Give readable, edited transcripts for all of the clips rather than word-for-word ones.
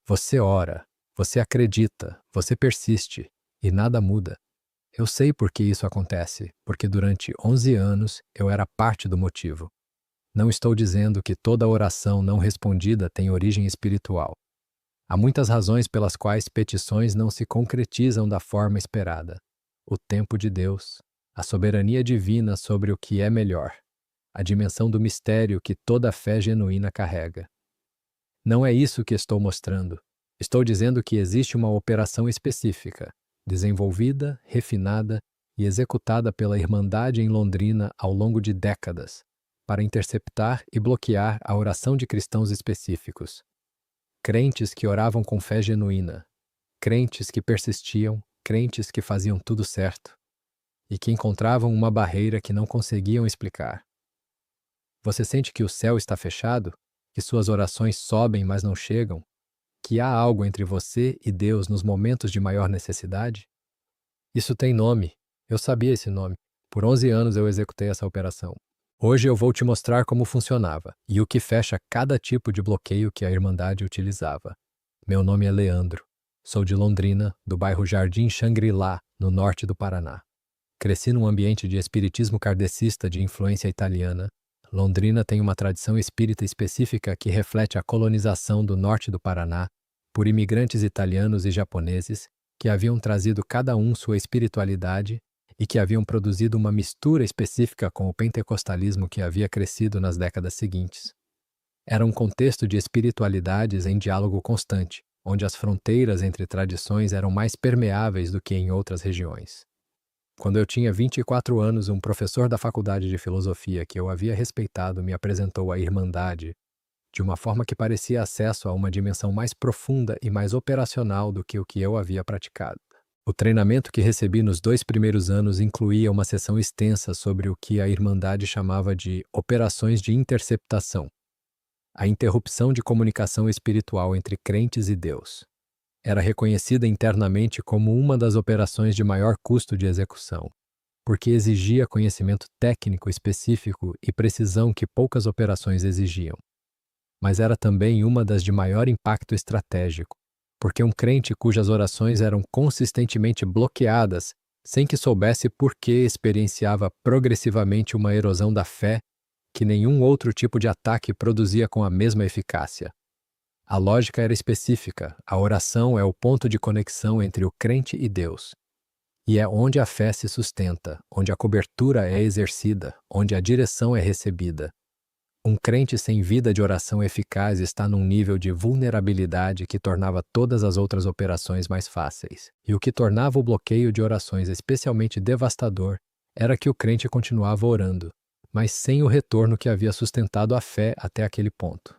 Você ora, você acredita, você persiste, e nada muda. Eu sei por que isso acontece, porque durante 11 anos eu era parte do motivo. Não estou dizendo que toda oração não respondida tem origem espiritual. Há muitas razões pelas quais petições não se concretizam da forma esperada. O tempo de Deus, a soberania divina sobre o que é melhor, a dimensão do mistério que toda fé genuína carrega. Não é isso que estou mostrando. Estou dizendo que existe uma operação específica, desenvolvida, refinada e executada pela Irmandade em Londrina ao longo de décadas, para interceptar e bloquear a oração de cristãos específicos. Crentes que oravam com fé genuína, crentes que persistiam, crentes que faziam tudo certo e que encontravam uma barreira que não conseguiam explicar. Você sente que o céu está fechado? Que suas orações sobem, mas não chegam? Que há algo entre você e Deus nos momentos de maior necessidade? Isso tem nome. Eu sabia esse nome. Por 11 anos eu executei essa operação. Hoje eu vou te mostrar como funcionava e o que fecha cada tipo de bloqueio que a Irmandade utilizava. Meu nome é Leandro. Sou de Londrina, do bairro Jardim Shangri-La, no norte do Paraná. Cresci num ambiente de espiritismo kardecista de influência italiana. Londrina tem uma tradição espírita específica que reflete a colonização do norte do Paraná por imigrantes italianos e japoneses que haviam trazido cada um sua espiritualidade e que haviam produzido uma mistura específica com o pentecostalismo que havia crescido nas décadas seguintes. Era um contexto de espiritualidades em diálogo constante, onde as fronteiras entre tradições eram mais permeáveis do que em outras regiões. Quando eu tinha 24 anos, um professor da faculdade de filosofia que eu havia respeitado me apresentou a Irmandade de uma forma que parecia acesso a uma dimensão mais profunda e mais operacional do que o que eu havia praticado. O treinamento que recebi nos 2 primeiros anos incluía uma sessão extensa sobre o que a Irmandade chamava de operações de interceptação, a interrupção de comunicação espiritual entre crentes e Deus. Era reconhecida internamente como uma das operações de maior custo de execução, porque exigia conhecimento técnico específico e precisão que poucas operações exigiam. Mas era também uma das de maior impacto estratégico, porque um crente cujas orações eram consistentemente bloqueadas, sem que soubesse por que experienciava progressivamente uma erosão da fé que nenhum outro tipo de ataque produzia com a mesma eficácia. A lógica era específica, a oração é o ponto de conexão entre o crente e Deus. E é onde a fé se sustenta, onde a cobertura é exercida, onde a direção é recebida. Um crente sem vida de oração eficaz está num nível de vulnerabilidade que tornava todas as outras operações mais fáceis. E o que tornava o bloqueio de orações especialmente devastador era que o crente continuava orando, mas sem o retorno que havia sustentado a fé até aquele ponto.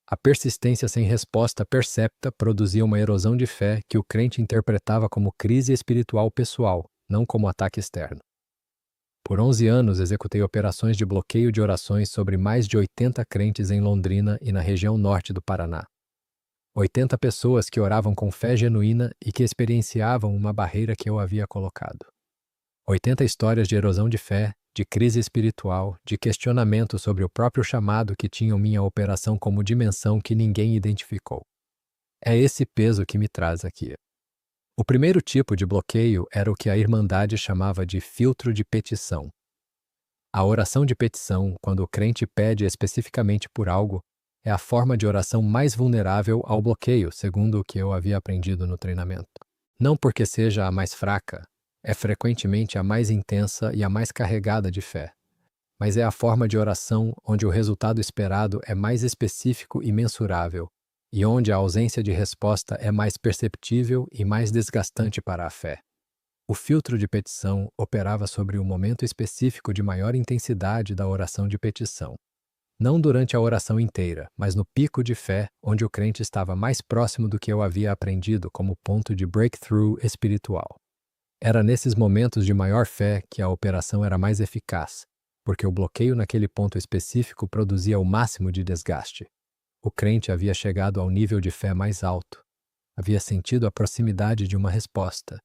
A persistência sem resposta percepta produzia uma erosão de fé que o crente interpretava como crise espiritual pessoal, não como ataque externo. Por 11 anos, executei operações de bloqueio de orações sobre mais de 80 crentes em Londrina e na região norte do Paraná. 80 pessoas que oravam com fé genuína e que experienciavam uma barreira que eu havia colocado. 80 histórias de erosão de fé, de crise espiritual, de questionamento sobre o próprio chamado que tinham minha operação como dimensão que ninguém identificou. É esse peso que me traz aqui. O primeiro tipo de bloqueio era o que a Irmandade chamava de filtro de petição. A oração de petição, quando o crente pede especificamente por algo, é a forma de oração mais vulnerável ao bloqueio, segundo o que eu havia aprendido no treinamento. Não porque seja a mais fraca, é frequentemente a mais intensa e a mais carregada de fé, mas é a forma de oração onde o resultado esperado é mais específico e mensurável, e onde a ausência de resposta é mais perceptível e mais desgastante para a fé. O filtro de petição operava sobre o momento específico de maior intensidade da oração de petição. Não durante a oração inteira, mas no pico de fé, onde o crente estava mais próximo do que eu havia aprendido como ponto de breakthrough espiritual. Era nesses momentos de maior fé que a operação era mais eficaz, porque o bloqueio naquele ponto específico produzia o máximo de desgaste. O crente havia chegado ao nível de fé mais alto, havia sentido a proximidade de uma resposta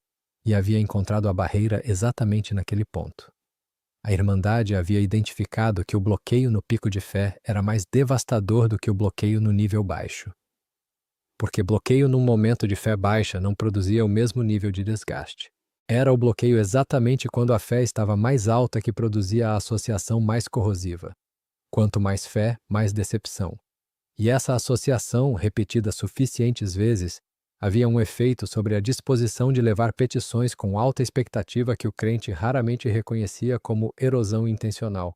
e havia encontrado a barreira exatamente naquele ponto. A Irmandade havia identificado que o bloqueio no pico de fé era mais devastador do que o bloqueio no nível baixo. porque bloqueio num momento de fé baixa não produzia o mesmo nível de desgaste. Era o bloqueio exatamente quando a fé estava mais alta que produzia a associação mais corrosiva. Quanto mais fé, mais decepção. E essa associação, repetida suficientes vezes, havia um efeito sobre a disposição de levar petições com alta expectativa que o crente raramente reconhecia como erosão intencional.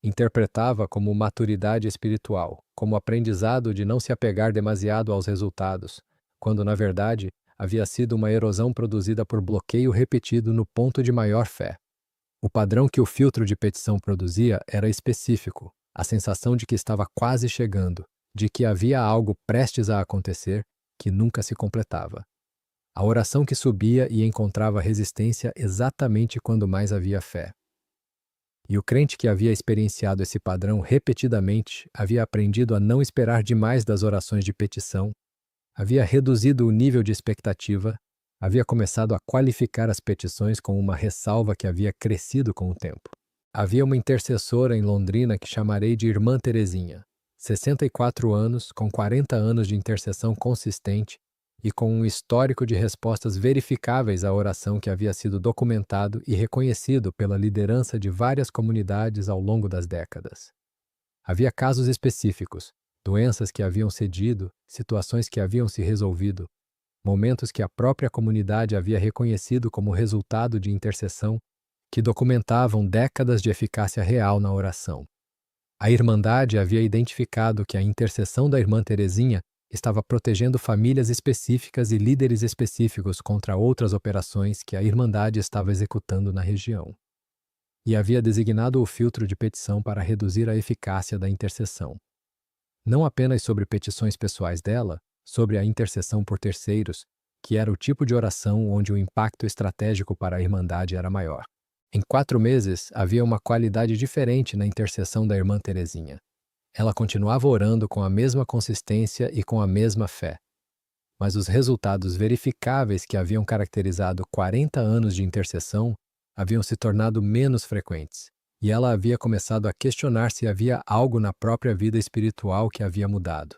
Interpretava como maturidade espiritual, como aprendizado de não se apegar demasiado aos resultados, quando, na verdade, havia sido uma erosão produzida por bloqueio repetido no ponto de maior fé. O padrão que o filtro de petição produzia era específico, a sensação de que estava quase chegando, de que havia algo prestes a acontecer que nunca se completava. A oração que subia e encontrava resistência exatamente quando mais havia fé. E o crente que havia experienciado esse padrão repetidamente havia aprendido a não esperar demais das orações de petição, havia reduzido o nível de expectativa, havia começado a qualificar as petições com uma ressalva que havia crescido com o tempo. Havia uma intercessora em Londrina que chamarei de Irmã Terezinha, 64 anos, com 40 anos de intercessão consistente e com um histórico de respostas verificáveis à oração que havia sido documentado e reconhecido pela liderança de várias comunidades ao longo das décadas. Havia casos específicos, doenças que haviam cedido, situações que haviam se resolvido, momentos que a própria comunidade havia reconhecido como resultado de intercessão, que documentavam décadas de eficácia real na oração. A Irmandade havia identificado que a intercessão da Irmã Terezinha estava protegendo famílias específicas e líderes específicos contra outras operações que a Irmandade estava executando na região. E havia designado o filtro de petição para reduzir a eficácia da intercessão. Não apenas sobre petições pessoais dela, sobre a intercessão por terceiros, que era o tipo de oração onde o impacto estratégico para a Irmandade era maior. Em 4 meses, havia uma qualidade diferente na intercessão da Irmã Terezinha. Ela continuava orando com a mesma consistência e com a mesma fé. Mas os resultados verificáveis que haviam caracterizado 40 anos de intercessão haviam se tornado menos frequentes, e ela havia começado a questionar se havia algo na própria vida espiritual que havia mudado,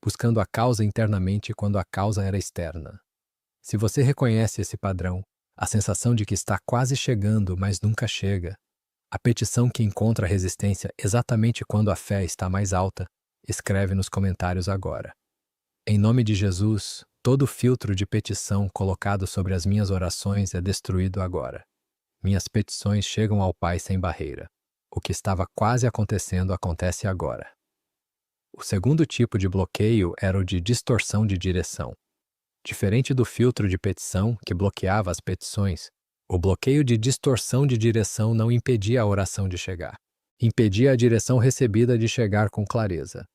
buscando a causa internamente quando a causa era externa. Se você reconhece esse padrão, a sensação de que está quase chegando, mas nunca chega, a petição que encontra resistência exatamente quando a fé está mais alta, escreve nos comentários agora. Em nome de Jesus, todo filtro de petição colocado sobre as minhas orações é destruído agora. Minhas petições chegam ao Pai sem barreira. O que estava quase acontecendo acontece agora. O segundo tipo de bloqueio era o de distorção de direção. Diferente do filtro de petição, que bloqueava as petições, o bloqueio de distorção de direção não impedia a oração de chegar. Impedia a direção recebida de chegar com clareza.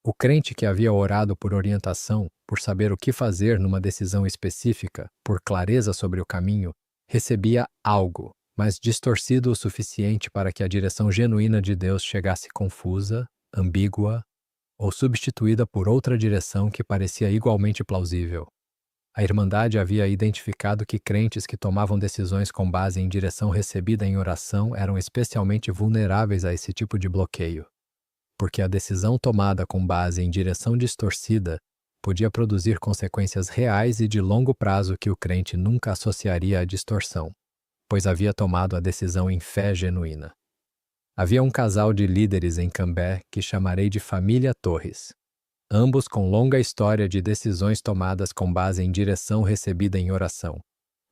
O crente que havia orado por orientação, por saber o que fazer numa decisão específica, por clareza sobre o caminho, recebia algo, mas distorcido o suficiente para que a direção genuína de Deus chegasse confusa, ambígua ou substituída por outra direção que parecia igualmente plausível. A Irmandade havia identificado que crentes que tomavam decisões com base em direção recebida em oração eram especialmente vulneráveis a esse tipo de bloqueio, porque a decisão tomada com base em direção distorcida podia produzir consequências reais e de longo prazo que o crente nunca associaria à distorção, pois havia tomado a decisão em fé genuína. Havia um casal de líderes em Cambé que chamarei de família Torres, ambos com longa história de decisões tomadas com base em direção recebida em oração.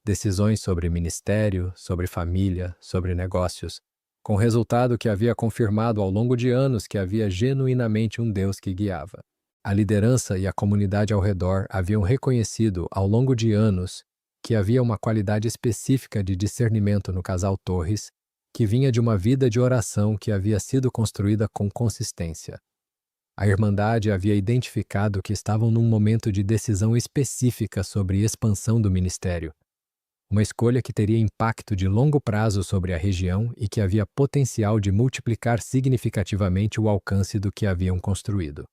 Decisões sobre ministério, sobre família, sobre negócios, com resultado que havia confirmado ao longo de anos que havia genuinamente um Deus que guiava. A liderança e a comunidade ao redor haviam reconhecido ao longo de anos que havia uma qualidade específica de discernimento no casal Torres, que vinha de uma vida de oração que havia sido construída com consistência. A Irmandade havia identificado que estavam num momento de decisão específica sobre expansão do ministério, uma escolha que teria impacto de longo prazo sobre a região e que havia potencial de multiplicar significativamente o alcance do que haviam construído.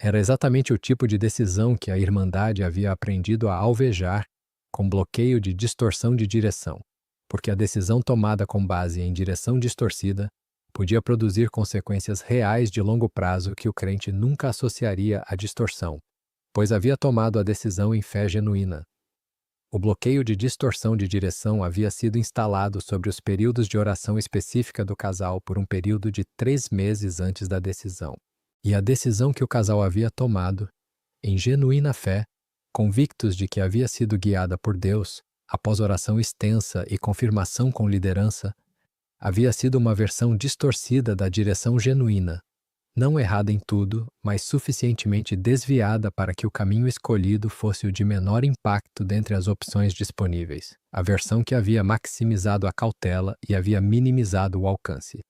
Era exatamente o tipo de decisão que a Irmandade havia aprendido a alvejar com bloqueio de distorção de direção, porque a decisão tomada com base em direção distorcida podia produzir consequências reais de longo prazo que o crente nunca associaria à distorção, pois havia tomado a decisão em fé genuína. O bloqueio de distorção de direção havia sido instalado sobre os períodos de oração específica do casal por um período de 3 meses antes da decisão. E a decisão que o casal havia tomado, em genuína fé, convictos de que havia sido guiada por Deus, após oração extensa e confirmação com liderança, havia sido uma versão distorcida da direção genuína, não errada em tudo, mas suficientemente desviada para que o caminho escolhido fosse o de menor impacto dentre as opções disponíveis, a versão que havia maximizado a cautela e havia minimizado o alcance,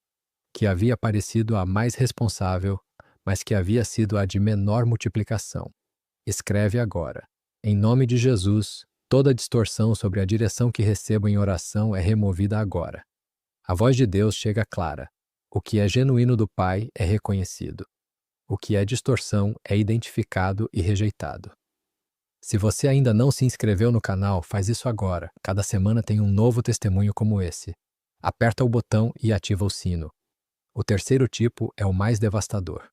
que havia parecido a mais responsável, mas que havia sido a de menor multiplicação. Escreve agora: em nome de Jesus, toda distorção sobre a direção que recebo em oração é removida agora. A voz de Deus chega clara. O que é genuíno do Pai é reconhecido. O que é distorção é identificado e rejeitado. Se você ainda não se inscreveu no canal, faz isso agora. Cada semana tem um novo testemunho como esse. Aperta o botão e ativa o sino. O terceiro tipo é o mais devastador.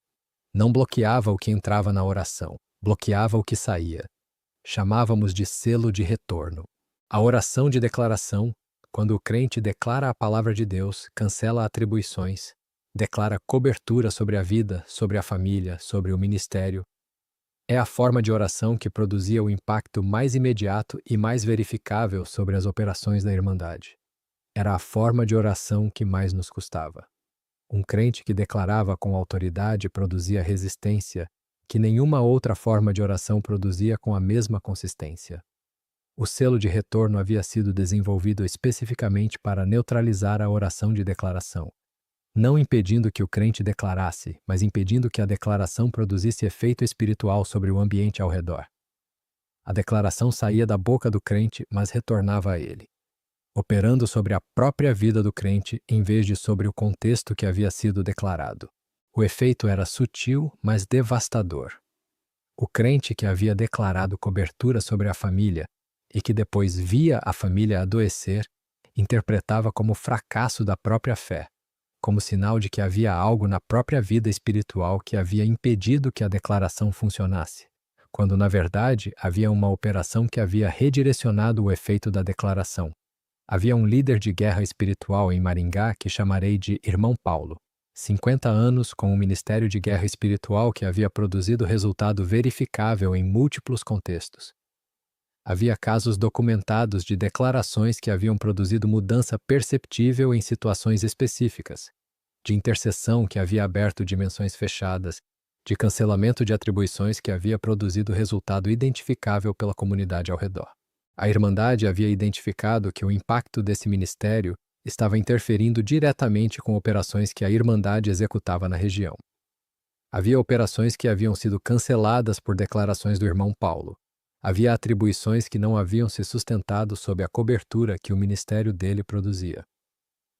Não bloqueava o que entrava na oração, bloqueava o que saía. Chamávamos de selo de retorno. A oração de declaração, quando o crente declara a palavra de Deus, cancela atribuições, declara cobertura sobre a vida, sobre a família, sobre o ministério. É a forma de oração que produzia o impacto mais imediato e mais verificável sobre as operações da Irmandade. Era a forma de oração que mais nos custava. Um crente que declarava com autoridade produzia resistência que nenhuma outra forma de oração produzia com a mesma consistência. O selo de retorno havia sido desenvolvido especificamente para neutralizar a oração de declaração, não impedindo que o crente declarasse, mas impedindo que a declaração produzisse efeito espiritual sobre o ambiente ao redor. A declaração saía da boca do crente, mas retornava a ele, operando sobre a própria vida do crente em vez de sobre o contexto que havia sido declarado. O efeito era sutil, mas devastador. O crente que havia declarado cobertura sobre a família e que depois via a família adoecer, interpretava como fracasso da própria fé, como sinal de que havia algo na própria vida espiritual que havia impedido que a declaração funcionasse, quando na verdade havia uma operação que havia redirecionado o efeito da declaração. Havia um líder de guerra espiritual em Maringá que chamarei de Irmão Paulo. 50 anos com um ministério de guerra espiritual que havia produzido resultado verificável em múltiplos contextos. Havia casos documentados de declarações que haviam produzido mudança perceptível em situações específicas, de intercessão que havia aberto dimensões fechadas, de cancelamento de atribuições que havia produzido resultado identificável pela comunidade ao redor. A Irmandade havia identificado que o impacto desse ministério estava interferindo diretamente com operações que a Irmandade executava na região. Havia operações que haviam sido canceladas por declarações do irmão Paulo. Havia atribuições que não haviam se sustentado sob a cobertura que o ministério dele produzia.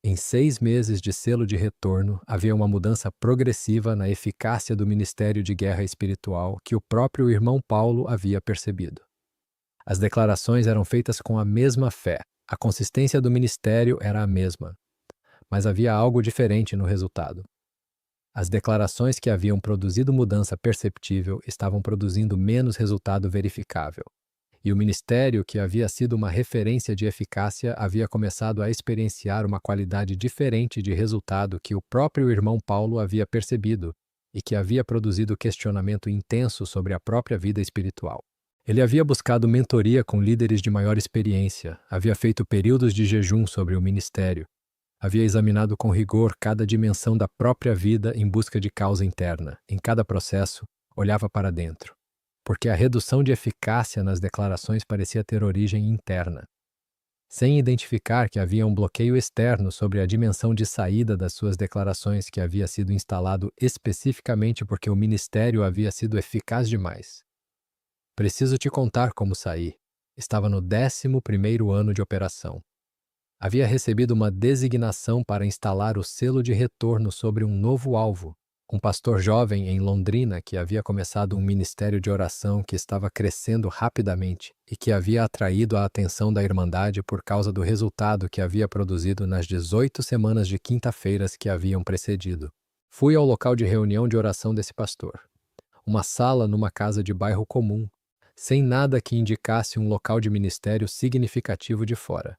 Em 6 meses de selo de retorno, havia uma mudança progressiva na eficácia do ministério de guerra espiritual que o próprio irmão Paulo havia percebido. As declarações eram feitas com a mesma fé, a consistência do ministério era a mesma, mas havia algo diferente no resultado. As declarações que haviam produzido mudança perceptível estavam produzindo menos resultado verificável, e o ministério, que havia sido uma referência de eficácia, havia começado a experienciar uma qualidade diferente de resultado que o próprio irmão Paulo havia percebido e que havia produzido questionamento intenso sobre a própria vida espiritual. Ele havia buscado mentoria com líderes de maior experiência, havia feito períodos de jejum sobre o ministério, havia examinado com rigor cada dimensão da própria vida em busca de causa interna. Em cada processo, olhava para dentro, porque a redução de eficácia nas declarações parecia ter origem interna. Sem identificar que havia um bloqueio externo sobre a dimensão de saída das suas declarações que havia sido instalado especificamente porque o ministério havia sido eficaz demais. Preciso te contar como saí. Estava no 11º ano de operação. Havia recebido uma designação para instalar o selo de retorno sobre um novo alvo, um pastor jovem em Londrina que havia começado um ministério de oração que estava crescendo rapidamente e que havia atraído a atenção da Irmandade por causa do resultado que havia produzido nas 18 semanas de quinta-feiras que haviam precedido. Fui ao local de reunião de oração desse pastor. uma sala numa casa de bairro comum, sem nada que indicasse um local de ministério significativo de fora.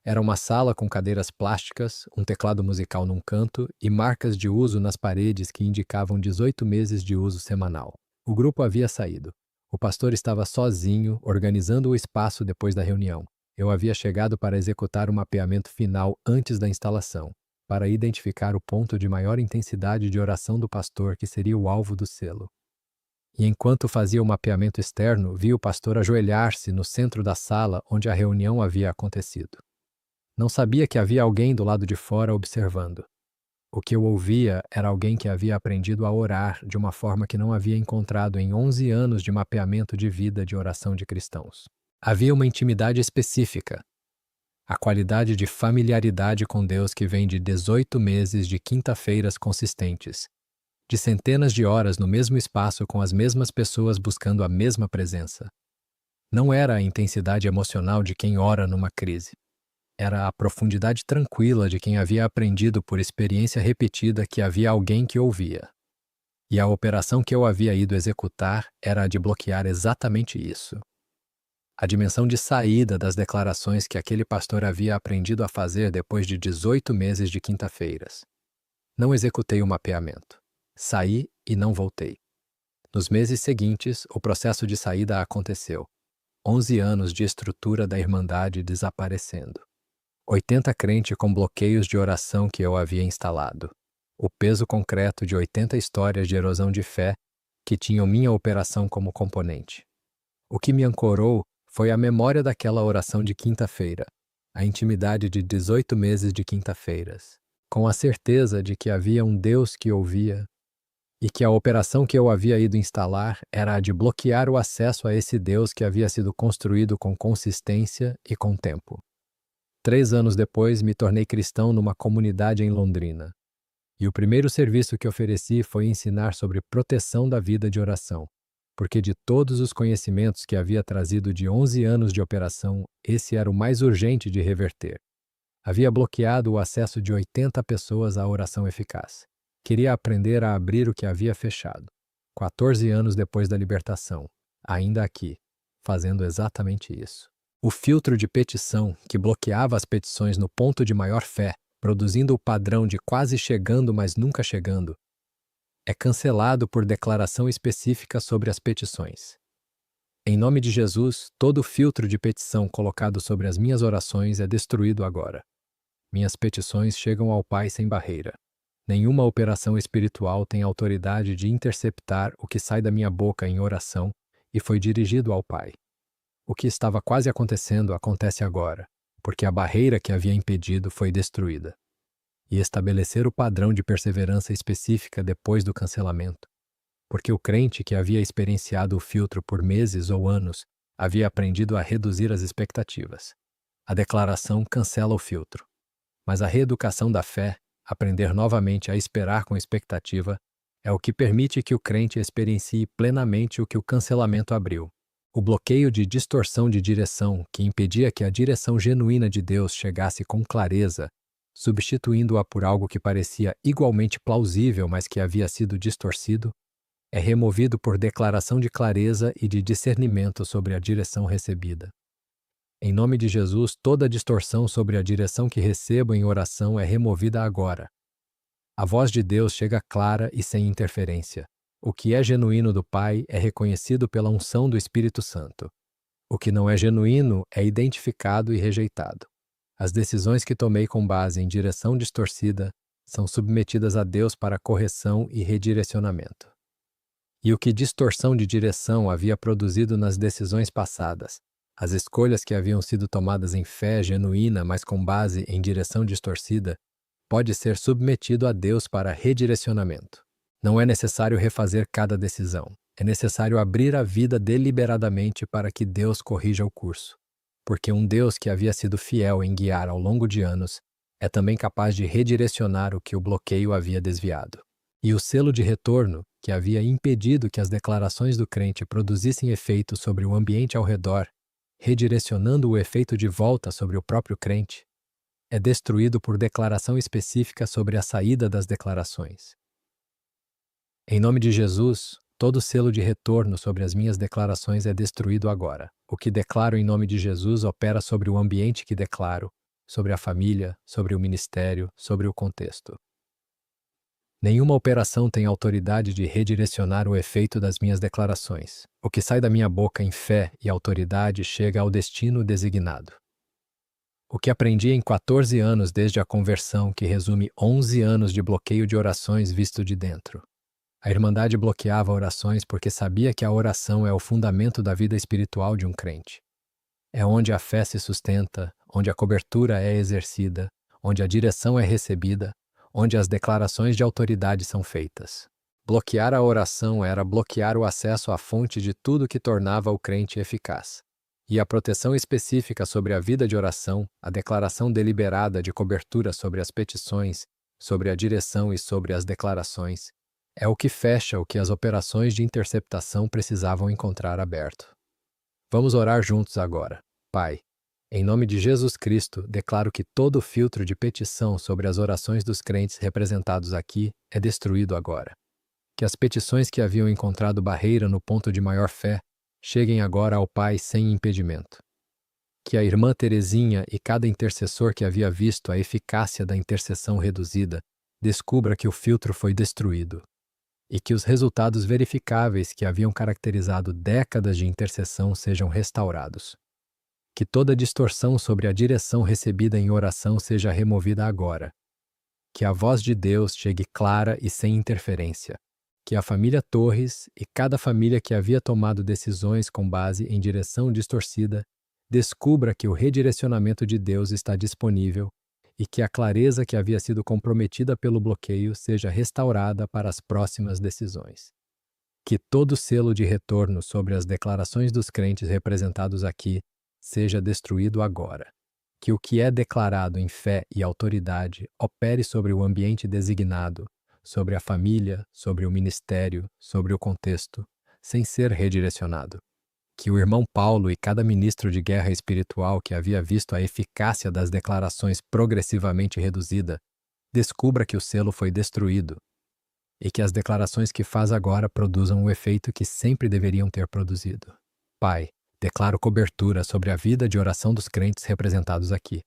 Era uma sala com cadeiras plásticas, um teclado musical num canto e marcas de uso nas paredes que indicavam 18 meses de uso semanal. O grupo havia saído. O pastor estava sozinho, organizando o espaço depois da reunião. Eu havia chegado para executar o mapeamento final antes da instalação, para identificar o ponto de maior intensidade de oração do pastor que seria o alvo do selo. E enquanto fazia o mapeamento externo, vi o pastor ajoelhar-se no centro da sala onde a reunião havia acontecido. Não sabia que havia alguém do lado de fora observando. O que eu ouvia era alguém que havia aprendido a orar de uma forma que não havia encontrado em 11 anos de mapeamento de vida de oração de cristãos. Havia uma intimidade específica, a qualidade de familiaridade com Deus que vem de 18 meses de quinta-feiras consistentes, de centenas de horas no mesmo espaço com as mesmas pessoas buscando a mesma presença. Não era a intensidade emocional de quem ora numa crise. Era a profundidade tranquila de quem havia aprendido por experiência repetida que havia alguém que ouvia. E a operação que eu havia ido executar era a de bloquear exatamente isso. A dimensão de saída das declarações que aquele pastor havia aprendido a fazer depois de 18 meses de quinta-feiras. Não executei o mapeamento. Saí e não voltei. Nos meses seguintes, o processo de saída aconteceu. 11 anos de estrutura da Irmandade desaparecendo. 80 crentes com bloqueios de oração que eu havia instalado. O peso concreto de 80 histórias de erosão de fé que tinham minha operação como componente. O que me ancorou foi a memória daquela oração de quinta-feira, a intimidade de 18 meses de quinta-feiras, com a certeza de que havia um Deus que ouvia e que a operação que eu havia ido instalar era a de bloquear o acesso a esse Deus que havia sido construído com consistência e com tempo. 3 anos depois, me tornei cristão numa comunidade em Londrina. E o primeiro serviço que ofereci foi ensinar sobre proteção da vida de oração, porque de todos os conhecimentos que havia trazido de 11 anos de operação, esse era o mais urgente de reverter. Havia bloqueado o acesso de 80 pessoas à oração eficaz. Queria aprender a abrir o que havia fechado. 14 anos depois da libertação, ainda aqui, fazendo exatamente isso. O filtro de petição, que bloqueava as petições no ponto de maior fé, produzindo o padrão de quase chegando, mas nunca chegando, é cancelado por declaração específica sobre as petições. Em nome de Jesus, todo filtro de petição colocado sobre as minhas orações é destruído agora. Minhas petições chegam ao Pai sem barreira. Nenhuma operação espiritual tem autoridade de interceptar o que sai da minha boca em oração e foi dirigido ao Pai. O que estava quase acontecendo acontece agora, porque a barreira que havia impedido foi destruída. E estabelecer o padrão de perseverança específica depois do cancelamento, porque o crente que havia experienciado o filtro por meses ou anos havia aprendido a reduzir as expectativas. A declaração cancela o filtro, mas a reeducação da fé, aprender novamente a esperar com expectativa, é o que permite que o crente experiencie plenamente o que o cancelamento abriu. O bloqueio de distorção de direção que impedia que a direção genuína de Deus chegasse com clareza, substituindo-a por algo que parecia igualmente plausível, mas que havia sido distorcido, é removido por declaração de clareza e de discernimento sobre a direção recebida. Em nome de Jesus, toda distorção sobre a direção que recebo em oração é removida agora. A voz de Deus chega clara e sem interferência. O que é genuíno do Pai é reconhecido pela unção do Espírito Santo. O que não é genuíno é identificado e rejeitado. As decisões que tomei com base em direção distorcida são submetidas a Deus para correção e redirecionamento. E o que distorção de direção havia produzido nas decisões passadas, as escolhas que haviam sido tomadas em fé genuína, mas com base em direção distorcida, pode ser submetido a Deus para redirecionamento. Não é necessário refazer cada decisão. É necessário abrir a vida deliberadamente para que Deus corrija o curso. Porque um Deus que havia sido fiel em guiar ao longo de anos é também capaz de redirecionar o que o bloqueio havia desviado. E o selo de retorno, que havia impedido que as declarações do crente produzissem efeito sobre o ambiente ao redor, redirecionando o efeito de volta sobre o próprio crente, é destruído por declaração específica sobre a saída das declarações. Em nome de Jesus, todo selo de retorno sobre as minhas declarações é destruído agora. O que declaro em nome de Jesus opera sobre o ambiente que declaro, sobre a família, sobre o ministério, sobre o contexto. Nenhuma operação tem autoridade de redirecionar o efeito das minhas declarações. O que sai da minha boca em fé e autoridade chega ao destino designado. O que aprendi em 14 anos desde a conversão, que resume 11 anos de bloqueio de orações visto de dentro. A Irmandade bloqueava orações porque sabia que a oração é o fundamento da vida espiritual de um crente. É onde a fé se sustenta, onde a cobertura é exercida, onde a direção é recebida, onde as declarações de autoridade são feitas. Bloquear a oração era bloquear o acesso à fonte de tudo que tornava o crente eficaz. E a proteção específica sobre a vida de oração, a declaração deliberada de cobertura sobre as petições, sobre a direção e sobre as declarações, é o que fecha o que as operações de interceptação precisavam encontrar aberto. Vamos orar juntos agora. Pai, em nome de Jesus Cristo, declaro que todo filtro de petição sobre as orações dos crentes representados aqui é destruído agora. Que as petições que haviam encontrado barreira no ponto de maior fé cheguem agora ao Pai sem impedimento. Que a irmã Teresinha e cada intercessor que havia visto a eficácia da intercessão reduzida descubra que o filtro foi destruído e que os resultados verificáveis que haviam caracterizado décadas de intercessão sejam restaurados. Que toda distorção sobre a direção recebida em oração seja removida agora. Que a voz de Deus chegue clara e sem interferência. Que a família Torres e cada família que havia tomado decisões com base em direção distorcida descubra que o redirecionamento de Deus está disponível e que a clareza que havia sido comprometida pelo bloqueio seja restaurada para as próximas decisões. Que todo selo de retorno sobre as declarações dos crentes representados aqui seja destruído agora. Que o que é declarado em fé e autoridade opere sobre o ambiente designado, sobre a família, sobre o ministério, sobre o contexto, sem ser redirecionado. Que o irmão Paulo e cada ministro de guerra espiritual que havia visto a eficácia das declarações progressivamente reduzida, descubra que o selo foi destruído e que as declarações que faz agora produzam o efeito que sempre deveriam ter produzido. Pai, declaro cobertura sobre a vida de oração dos crentes representados aqui.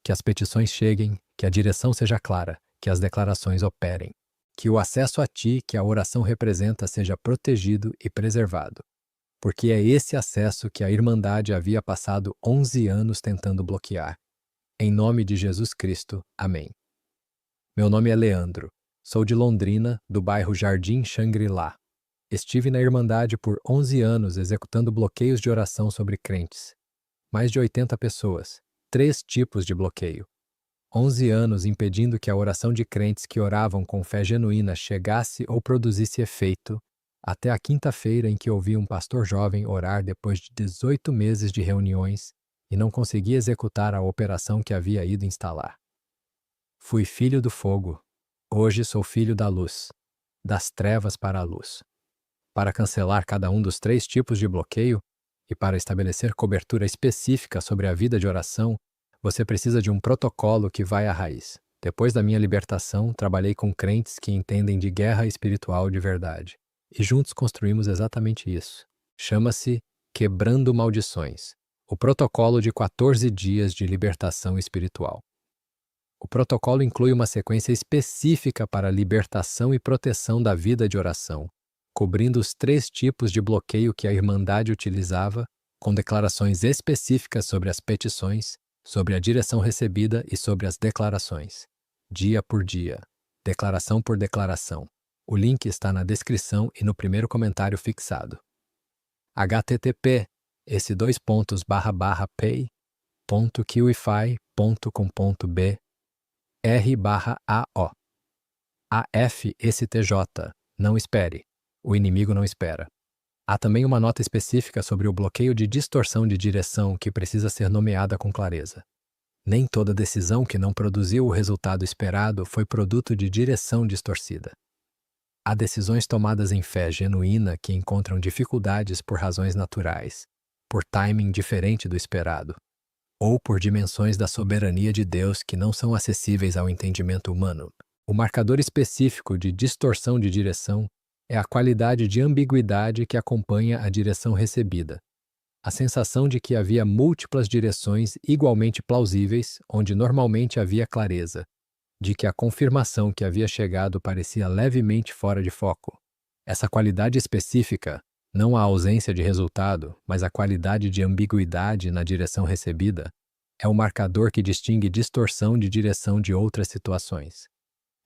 Que as petições cheguem, que a direção seja clara, que as declarações operem. Que o acesso a Ti que a oração representa seja protegido e preservado. Porque é esse acesso que a Irmandade havia passado 11 anos tentando bloquear. Em nome de Jesus Cristo. Amém. Meu nome é Leandro. Sou de Londrina, do bairro Jardim Shangri-La. Estive na Irmandade por 11 anos executando bloqueios de oração sobre crentes. Mais de 80 pessoas. 3 tipos de bloqueio. 11 anos impedindo que a oração de crentes que oravam com fé genuína chegasse ou produzisse efeito, até a quinta-feira em que ouvi um pastor jovem orar depois de 18 meses de reuniões e não conseguia executar a operação que havia ido instalar. Fui filho do fogo. Hoje sou filho da luz, das trevas para a luz. Para cancelar cada um dos 3 tipos de bloqueio e para estabelecer cobertura específica sobre a vida de oração, você precisa de um protocolo que vai à raiz. Depois da minha libertação, trabalhei com crentes que entendem de guerra espiritual de verdade. E juntos construímos exatamente isso. Chama-se Quebrando Maldições, o protocolo de 14 dias de libertação espiritual. O protocolo inclui uma sequência específica para a libertação e proteção da vida de oração, cobrindo os 3 tipos de bloqueio que a Irmandade utilizava, com declarações específicas sobre as petições, sobre a direção recebida e sobre as declarações. Dia por dia, declaração por declaração. O link está na descrição e no primeiro comentário fixado. http://pay.qify.com.br/AO AFSTJ. Não espere. O inimigo não espera. Há também uma nota específica sobre o bloqueio de distorção de direção que precisa ser nomeada com clareza. Nem toda decisão que não produziu o resultado esperado foi produto de direção distorcida. Há decisões tomadas em fé genuína que encontram dificuldades por razões naturais, por timing diferente do esperado, ou por dimensões da soberania de Deus que não são acessíveis ao entendimento humano. O marcador específico de distorção de direção É a qualidade de ambiguidade que acompanha a direção recebida. A sensação de que havia múltiplas direções igualmente plausíveis, onde normalmente havia clareza, de que a confirmação que havia chegado parecia levemente fora de foco. Essa qualidade específica, não a ausência de resultado, mas a qualidade de ambiguidade na direção recebida, é o marcador que distingue distorção de direção de outras situações.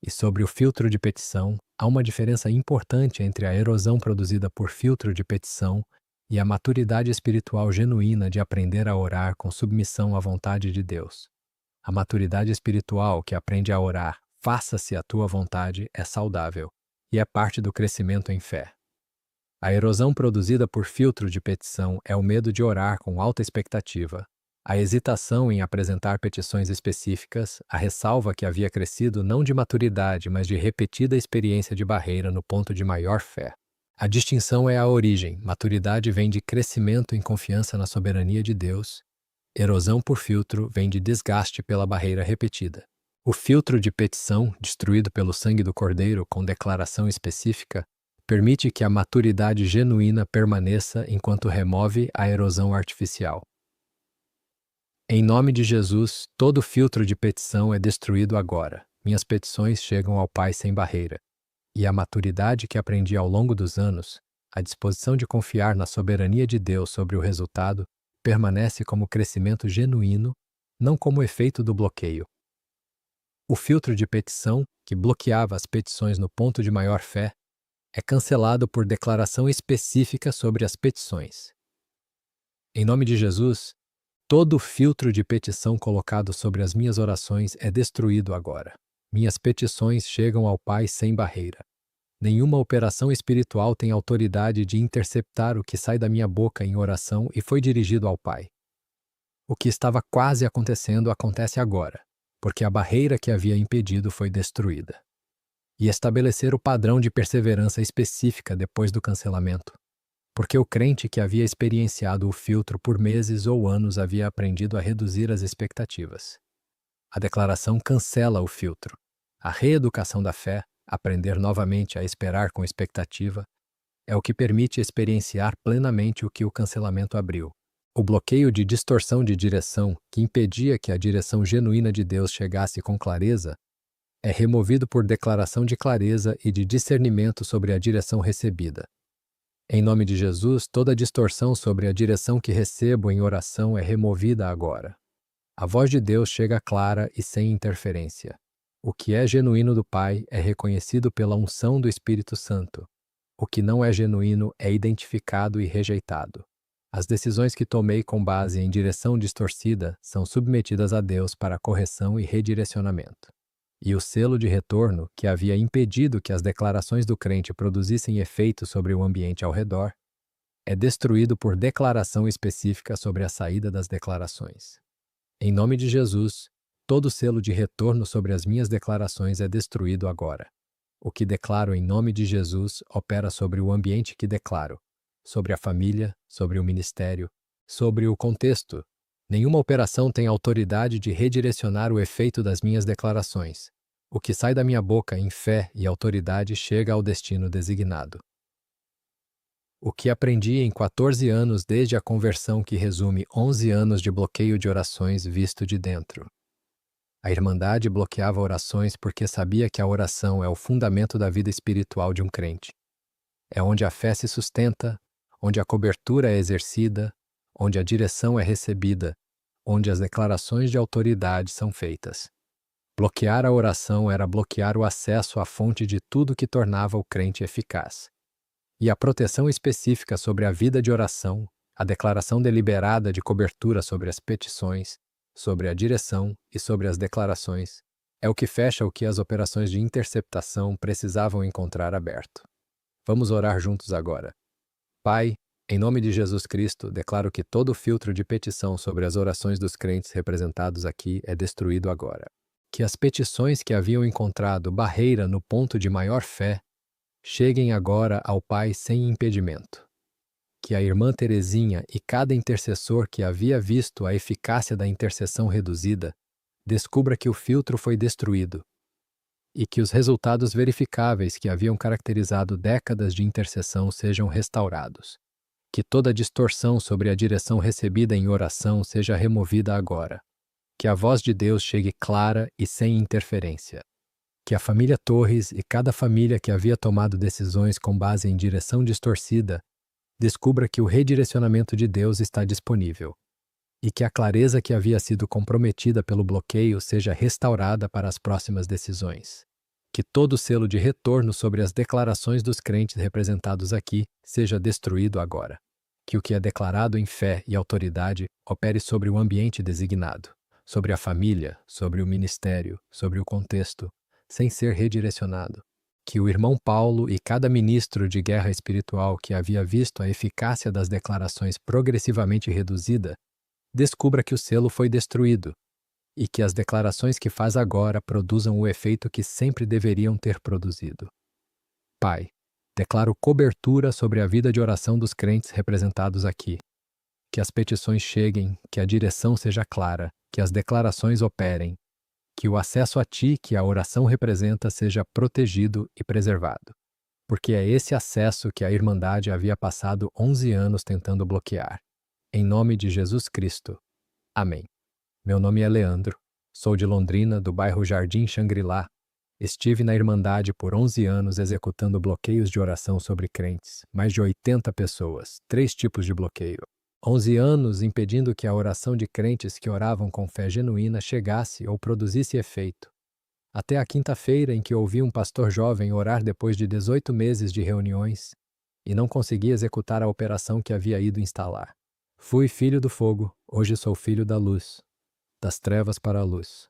E sobre o filtro de petição, há uma diferença importante entre a erosão produzida por filtro de petição e a maturidade espiritual genuína de aprender a orar com submissão à vontade de Deus. A maturidade espiritual que aprende a orar, faça-se a tua vontade, é saudável e é parte do crescimento em fé. A erosão produzida por filtro de petição é o medo de orar com alta expectativa, a hesitação em apresentar petições específicas, a ressalva que havia crescido não de maturidade, mas de repetida experiência de barreira no ponto de maior fé. A distinção é a origem. Maturidade vem de crescimento em confiança na soberania de Deus. Erosão por filtro vem de desgaste pela barreira repetida. O filtro de petição, destruído pelo sangue do Cordeiro com declaração específica, permite que a maturidade genuína permaneça enquanto remove a erosão artificial. Em nome de Jesus, todo filtro de petição é destruído agora. Minhas petições chegam ao Pai sem barreira. E a maturidade que aprendi ao longo dos anos, a disposição de confiar na soberania de Deus sobre o resultado, permanece como crescimento genuíno, não como efeito do bloqueio. O filtro de petição, que bloqueava as petições no ponto de maior fé, é cancelado por declaração específica sobre as petições. Em nome de Jesus, todo filtro de petição colocado sobre as minhas orações é destruído agora. Minhas petições chegam ao Pai sem barreira. Nenhuma operação espiritual tem autoridade de interceptar o que sai da minha boca em oração e foi dirigido ao Pai. O que estava quase acontecendo acontece agora, porque a barreira que havia impedido foi destruída. E estabelecer o padrão de perseverança específica depois do cancelamento, porque o crente que havia experienciado o filtro por meses ou anos havia aprendido a reduzir as expectativas. A declaração cancela o filtro. A reeducação da fé, aprender novamente a esperar com expectativa, é o que permite experienciar plenamente o que o cancelamento abriu. O bloqueio de distorção de direção, que impedia que a direção genuína de Deus chegasse com clareza, é removido por declaração de clareza e de discernimento sobre a direção recebida. Em nome de Jesus, toda distorção sobre a direção que recebo em oração é removida agora. A voz de Deus chega clara e sem interferência. O que é genuíno do Pai é reconhecido pela unção do Espírito Santo. O que não é genuíno é identificado e rejeitado. As decisões que tomei com base em direção distorcida são submetidas a Deus para correção e redirecionamento. E o selo de retorno, que havia impedido que as declarações do crente produzissem efeito sobre o ambiente ao redor, é destruído por declaração específica sobre a saída das declarações. Em nome de Jesus, todo selo de retorno sobre as minhas declarações é destruído agora. O que declaro em nome de Jesus opera sobre o ambiente que declaro, sobre a família, sobre o ministério, sobre o contexto. Nenhuma operação tem autoridade de redirecionar o efeito das minhas declarações. O que sai da minha boca em fé e autoridade chega ao destino designado. O que aprendi em 14 anos desde a conversão que resume 11 anos de bloqueio de orações visto de dentro. A Irmandade bloqueava orações porque sabia que a oração é o fundamento da vida espiritual de um crente. É onde a fé se sustenta, onde a cobertura é exercida, onde a direção é recebida, onde as declarações de autoridade são feitas. Bloquear a oração era bloquear o acesso à fonte de tudo que tornava o crente eficaz. E a proteção específica sobre a vida de oração, a declaração deliberada de cobertura sobre as petições, sobre a direção e sobre as declarações, é o que fecha o que as operações de interceptação precisavam encontrar aberto. Vamos orar juntos agora. Pai, em nome de Jesus Cristo, declaro que todo filtro de petição sobre as orações dos crentes representados aqui é destruído agora. Que as petições que haviam encontrado barreira no ponto de maior fé cheguem agora ao Pai sem impedimento. Que a irmã Teresinha e cada intercessor que havia visto a eficácia da intercessão reduzida descubra que o filtro foi destruído. e que os resultados verificáveis que haviam caracterizado décadas de intercessão sejam restaurados. Que toda distorção sobre a direção recebida em oração seja removida agora. Que a voz de Deus chegue clara e sem interferência. Que a família Torres e cada família que havia tomado decisões com base em direção distorcida descubra que o redirecionamento de Deus está disponível e que a clareza que havia sido comprometida pelo bloqueio seja restaurada para as próximas decisões. Que todo selo de retorno sobre as declarações dos crentes representados aqui seja destruído agora. Que o que é declarado em fé e autoridade opere sobre o ambiente designado, sobre a família, sobre o ministério, sobre o contexto, sem ser redirecionado. Que o irmão Paulo e cada ministro de guerra espiritual que havia visto a eficácia das declarações progressivamente reduzida, descubra que o selo foi destruído e que as declarações que faz agora produzam o efeito que sempre deveriam ter produzido. Pai, declaro cobertura sobre a vida de oração dos crentes representados aqui. Que as petições cheguem, que a direção seja clara, que as declarações operem, que o acesso a Ti que a oração representa seja protegido e preservado. Porque é esse acesso que a Irmandade havia passado 11 anos tentando bloquear. Em nome de Jesus Cristo. Amém. Meu nome é Leandro, sou de Londrina, do bairro Jardim Xangri-Lá. Estive na Irmandade por 11 anos executando bloqueios de oração sobre crentes, mais de 80 pessoas, 3 tipos de bloqueio. 11 anos impedindo que a oração de crentes que oravam com fé genuína chegasse ou produzisse efeito. Até a quinta-feira em que ouvi um pastor jovem orar depois de 18 meses de reuniões e não consegui executar a operação que havia ido instalar. Fui filho do fogo, hoje sou filho da luz, das trevas para a luz.